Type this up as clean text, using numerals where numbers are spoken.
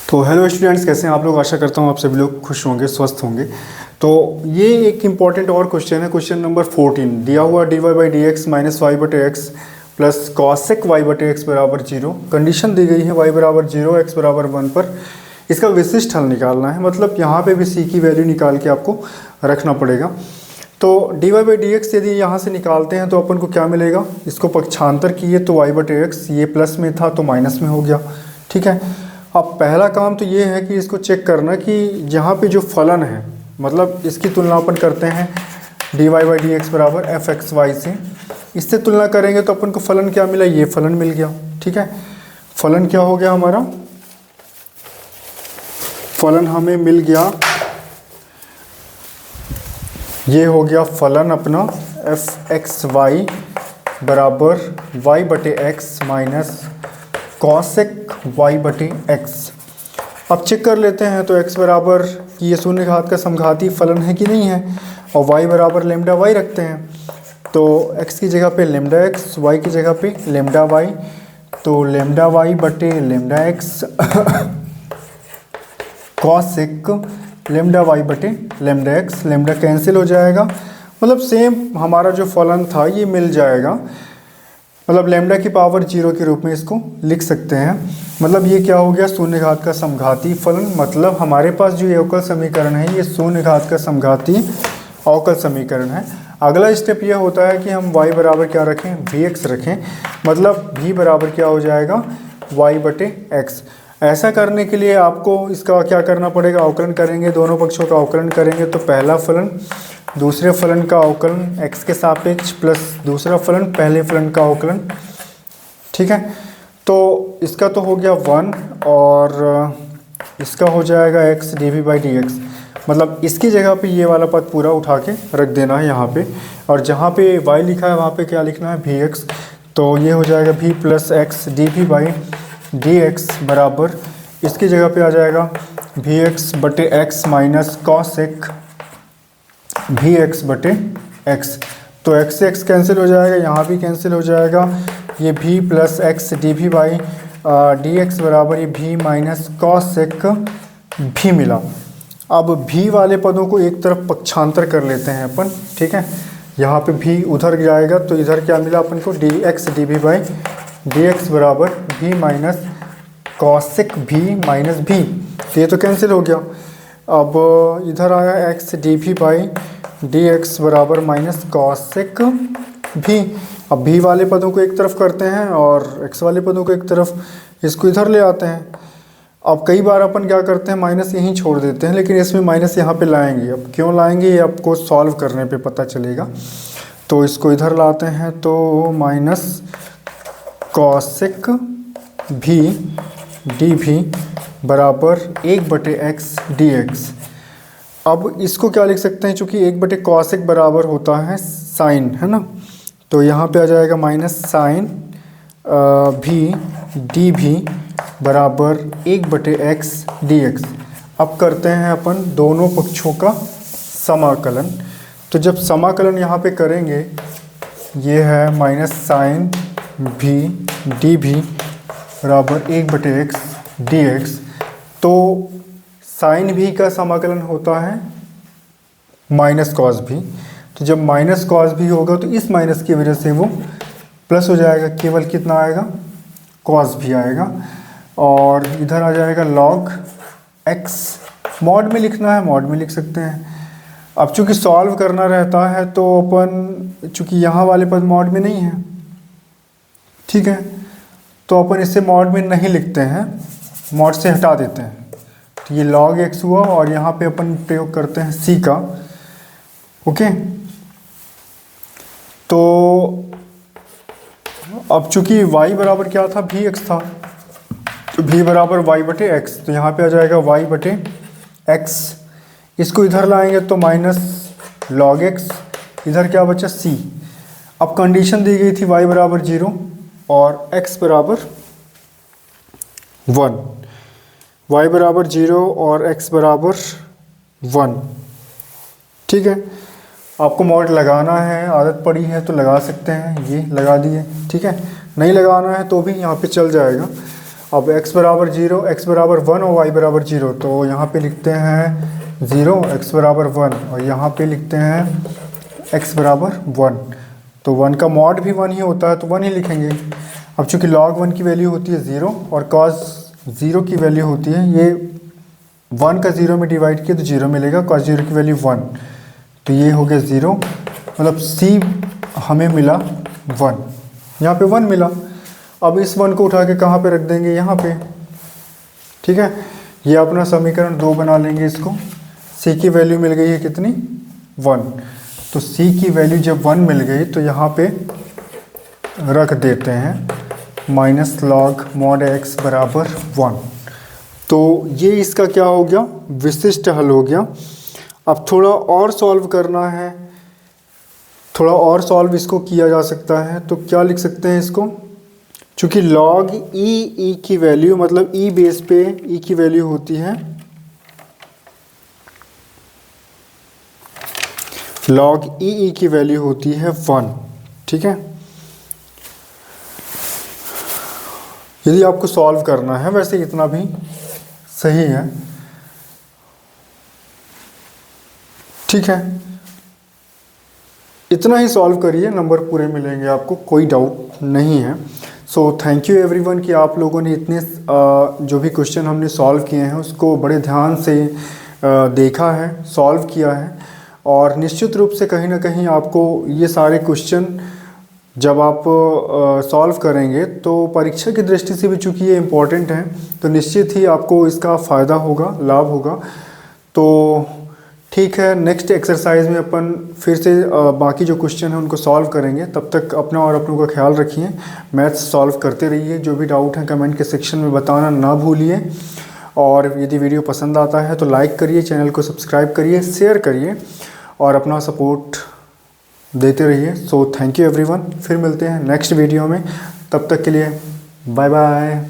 तो hello students, कैसे हैं आप लोग। आशा करता हूँ आप सभी लोग खुश होंगे, स्वस्थ होंगे। तो ये एक इम्पॉर्टेंट और क्वेश्चन है, क्वेश्चन नंबर 14। दिया हुआ dy by D X minus Y बटे एक्स प्लस कॉसेक वाई बटे एक्स बराबर 0। कंडीशन दी गई है y बराबर 0 x बराबर 1 पर। इसका विशिष्ट हल निकालना है, मतलब यहाँ पे भी c की वैल्यू निकाल के आपको रखना पड़ेगा। तो dy बाई डी एक्स यदि यहाँ से निकालते हैं तो अपन को क्या मिलेगा, इसको पक्षांतर किए तो y बटे एक्स, ये प्लस में था तो माइनस में हो गया। ठीक है, अब पहला काम तो ये है कि इसको चेक करना कि यहाँ पे जो फलन है, मतलब इसकी तुलना अपन करते हैं dy बाई डी एक्स बराबर एफ एक्स वाई से। इससे तुलना करेंगे तो अपन को फलन क्या मिला, ये फलन मिल गया। ठीक है, फलन क्या हो गया हमारा, फलन हमें मिल गया, ये हो गया फलन अपना एफ एक्स वाई बराबर वाई बटे एक्स माइनस कॉसेक वाई बटे एक्स। अब चेक कर लेते हैं तो x बराबर कि ये शून्य घात का समघाती फलन है कि नहीं है, और y बराबर लेमडा वाई रखते हैं। तो x की जगह पे लेमडा एक्स, y की जगह पे लेमडा वाई, तो लेमडा वाई बटे lambda X cosec lambda Y बटे लेमडा एक्स। लेमडा कैंसिल हो जाएगा, मतलब सेम हमारा जो फलन था ये मिल जाएगा। मतलब लेमडा की पावर 0 के रूप में इसको लिख सकते हैं। मतलब ये क्या हो गया, शून्य घात का समघाती फलन। मतलब हमारे पास जो अवकल समीकरण है ये शून्य घात का समघाती अवकल समीकरण है। अगला स्टेप ये होता है कि हम y बराबर क्या रखें, vx रखें। मतलब v बराबर क्या हो जाएगा, y बटे एक्स। ऐसा करने के लिए आपको इसका क्या करना पड़ेगा, अवकलन करेंगे, दोनों पक्षों का अवकलन करेंगे तो पहला फलन दूसरे फलन का अवकलन x के सापेक्ष प्लस दूसरा फलन पहले फलन का अवकलन। ठीक है, तो इसका तो हो गया 1 और इसका हो जाएगा x D V by D X. मतलब इसकी जगह पे ये वाला पद पूरा उठा के रख देना है यहाँ पे, और जहाँ पे y लिखा है वहाँ पे क्या लिखना है, vx। तो ये हो जाएगा v plus X D V by D X बराबर, इसकी जगह पे आ जाएगा vx बटे x माइनस कॉसेक vx बटे x। तो x से x कैंसिल हो जाएगा, यहाँ भी कैंसिल हो जाएगा। ये v plus X D V by D X बराबर ये v माइनस कॉसेक v मिला। अब v वाले पदों को एक तरफ पक्षांतर कर लेते हैं अपन। ठीक है, यहाँ पे v उधर जाएगा तो इधर क्या मिला अपन को, D X D V by D X बराबर v minus cosec v minus v। तो ये तो कैंसिल हो गया। अब इधर आया x D V by D X बराबर माइनस कॉसेक v। अब v वाले पदों को एक तरफ करते हैं और x वाले पदों को एक तरफ, इसको इधर ले आते हैं। अब कई बार अपन क्या करते हैं, माइनस यहीं छोड़ देते हैं, लेकिन इसमें माइनस यहाँ पे लाएंगे। अब क्यों लाएंगे ये आपको सॉल्व करने पे पता चलेगा। तो इसको इधर लाते हैं तो minus cosec v D V बराबर 1 बटे एक्स डी एक्स। अब इसको क्या लिख सकते हैं, चूँकि 1 बटे कॉसेक बराबर होता है साइन, है ना। तो यहाँ पे आ जाएगा minus sine v D V बराबर 1 बटे एक्स डी एक्स। अब करते हैं अपन दोनों पक्षों का समाकलन। तो जब समाकलन यहाँ पे करेंगे, ये है minus sine v D V बराबर 1 बटे एक्स डी एक्स। तो साइन v का समाकलन होता है माइनस कॉस v। तो जब माइनस कॉस v होगा तो इस माइनस की वजह से वो प्लस हो जाएगा, केवल कितना आएगा, कॉस v आएगा। और इधर आ जाएगा लॉग x। मॉड में लिखना है, मॉड में लिख सकते हैं। अब चूंकि सॉल्व करना रहता है तो अपन, चूंकि यहाँ वाले पद मॉड में नहीं है, ठीक है, तो अपन इसे मॉड में नहीं लिखते हैं, मॉड से हटा देते हैं। तो ये log x हुआ और यहाँ पे अपन प्रयोग करते हैं c का। ओके, तो अब चूंकि y बराबर क्या था, vx था, तो v बराबर y बटे x। तो यहाँ पे आ जाएगा y बटे x। इसको इधर लाएंगे तो माइनस log x, इधर क्या बचा c। अब कंडीशन दी गई थी y बराबर 0 और x बराबर 1, y बराबर 0 और x बराबर 1। ठीक है, आपको मॉड लगाना है, आदत पड़ी है तो लगा सकते हैं, ये लगा दिए। ठीक है, नहीं लगाना है तो भी यहाँ पे चल जाएगा। अब x बराबर 0, x बराबर 1 और y बराबर 0, तो यहाँ पे लिखते हैं 0, x बराबर 1 और यहाँ पे लिखते हैं x बराबर 1। तो 1 का मॉड भी 1 ही होता है तो 1 ही लिखेंगे। अब चूँकि log 1 की वैल्यू होती है 0 और cos 0 की वैल्यू होती है, ये 1 का 0 में डिवाइड किया तो 0 मिलेगा, cos 0 की वैल्यू 1, तो ये हो गया 0, मतलब C हमें मिला 1, यहाँ पे 1 मिला। अब इस 1 को उठा के कहाँ पे रख देंगे, यहाँ पे, ठीक है। ये अपना समीकरण 2 बना लेंगे इसको। C की वैल्यू मिल गई है कितनी, 1, तो C की वैल्यू जब 1 मिल गई तो यहाँ पे रख देते हैं माइनस लॉग मॉड x बराबर 1। तो ये इसका क्या हो गया, विशिष्ट हल हो गया। अब थोड़ा और सॉल्व करना है, थोड़ा और सॉल्व इसको किया जा सकता है, तो क्या लिख सकते हैं इसको, चूँकि log e की वैल्यू मतलब e बेस पे e की वैल्यू होती है log e की वैल्यू होती है 1, ठीक है। यदि आपको सॉल्व करना है, वैसे इतना भी सही है, ठीक है। इतना ही सॉल्व करिए, नंबर पूरे मिलेंगे आपको, कोई डाउट नहीं है। सो थैंक यू एवरीवन कि आप लोगों ने इतने जो भी क्वेश्चन हमने सॉल्व किए हैं उसको बड़े ध्यान से देखा है, सॉल्व किया है, और निश्चित रूप से कहीं ना कहीं आपको ये सारे क्वेश्चन जब आप सॉल्व करेंगे तो परीक्षा की दृष्टि से भी चूँकि ये इम्पॉर्टेंट है तो निश्चित ही आपको इसका फ़ायदा होगा, लाभ होगा। तो ठीक है, नेक्स्ट एक्सरसाइज में अपन फिर से बाकी जो क्वेश्चन हैं उनको सॉल्व करेंगे। तब तक अपना और अपनों का ख्याल रखिए, मैथ्स सॉल्व करते रहिए। जो भी डाउट है कमेंट के सेक्शन में बताना ना भूलिए, और यदि वीडियो पसंद आता है तो लाइक करिए, चैनल को सब्सक्राइब करिए, शेयर करिए और अपना सपोर्ट देते रहिए। सो थैंक यू एवरीवन, फिर मिलते हैं नेक्स्ट वीडियो में, तब तक के लिए बाय बाय।